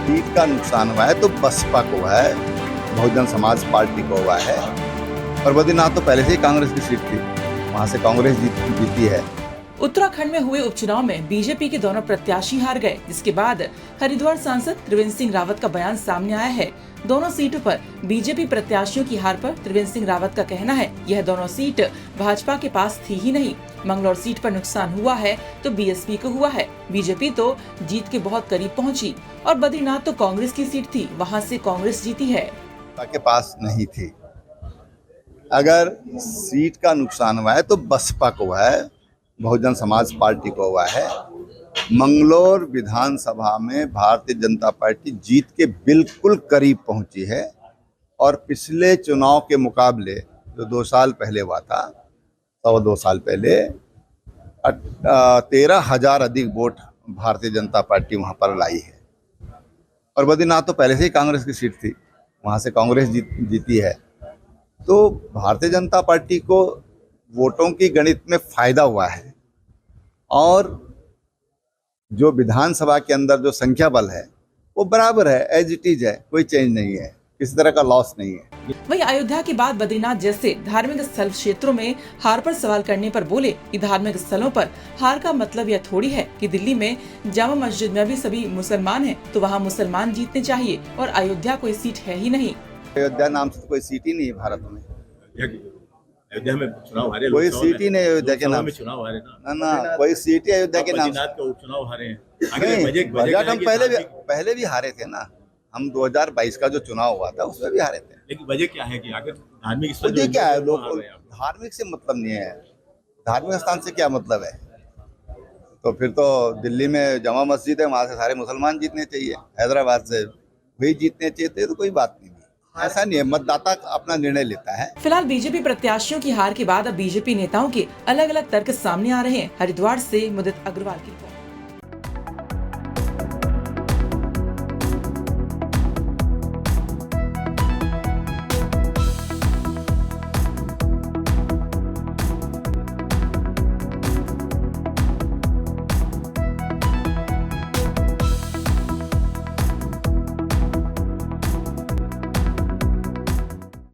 Seat का नुकसान हुआ है तो बसपा को हुआ है, बहुजन समाज पार्टी को हुआ है। और बद्रीनाथ तो पहले से ही कांग्रेस की सीट थी, वहां से कांग्रेस जीती है। उत्तराखंड में हुए उपचुनाव में बीजेपी के दोनों प्रत्याशी हार गए, जिसके बाद हरिद्वार सांसद त्रिवेंद्र सिंह रावत का बयान सामने आया है। दोनों सीटों पर बीजेपी प्रत्याशियों की हार पर त्रिवेंद्र सिंह रावत का कहना है, यह दोनों सीट भाजपा के पास थी ही नहीं। मंगलौर सीट पर नुकसान हुआ है तो बीएसपी को हुआ है। बीजेपी तो जीत के बहुत करीब पहुंची और बद्रीनाथ तो कांग्रेस की सीट थी, वहां से कांग्रेस जीती है। के पास नहीं थी। अगर सीट का नुकसान हुआ है तो बसपा को हुआ है, बहुजन समाज पार्टी को हुआ है। मंगलौर विधानसभा में भारतीय जनता पार्टी जीत के बिल्कुल करीब पहुंची है और पिछले चुनाव के मुकाबले जो 2 साल पहले हुआ था, 2 साल पहले 13,000 अधिक वोट भारतीय जनता पार्टी वहां पर लाई है। और बद्रीनाथ तो पहले से ही कांग्रेस की सीट थी, वहां से कांग्रेस जीती है। तो भारतीय जनता पार्टी को वोटों की गणित में फायदा हुआ है और जो विधानसभा के अंदर जो संख्या बल है वो बराबर है, एज इट इज है, कोई चेंज नहीं है, किसी तरह का लॉस नहीं है। वहीं अयोध्या के बाद बद्रीनाथ जैसे धार्मिक स्थल क्षेत्रों में हार पर सवाल करने पर बोले कि धार्मिक स्थलों पर हार का मतलब यह थोड़ी है कि दिल्ली में जामा मस्जिद में भी सभी मुसलमान हैं, तो वहां मुसलमान जीतने चाहिए और अयोध्या कोई सीट है ही नहीं। अयोध्या नाम से तो कोई सीट ही नहीं है भारत में। अयोध्या में चुनाव हारे, कोई सीट ही नहीं अयोध्या के नाम में चुनाव हारे ना कोई सीट ही अयोध्या के नाम बद्रीनाथ का उपचुनाव हारे हैं। बजट हम पहले भी हारे थे ना। हम 2022 का जो चुनाव हुआ था उसमें भी हारे थे। लेकिन वजह क्या है कि आखिर धार्मिक स्थल मुझे क्या है, लोग धार्मिक से मतलब नहीं है, धार्मिक स्थान से क्या मतलब है। तो फिर तो दिल्ली में जामा मस्जिद है, वहां से सारे मुसलमान जीतने चाहिए, हैदराबाद से वही जीतने चाहिए, तो कोई बात नहीं। ऐसा नहीं है, मतदाता अपना निर्णय लेता है। फिलहाल बीजेपी प्रत्याशियों की हार के बाद अब बीजेपी नेताओं के अलग अलग तर्क सामने आ रहे हैं। हरिद्वार से मुदित अग्रवाल की रिपोर्ट।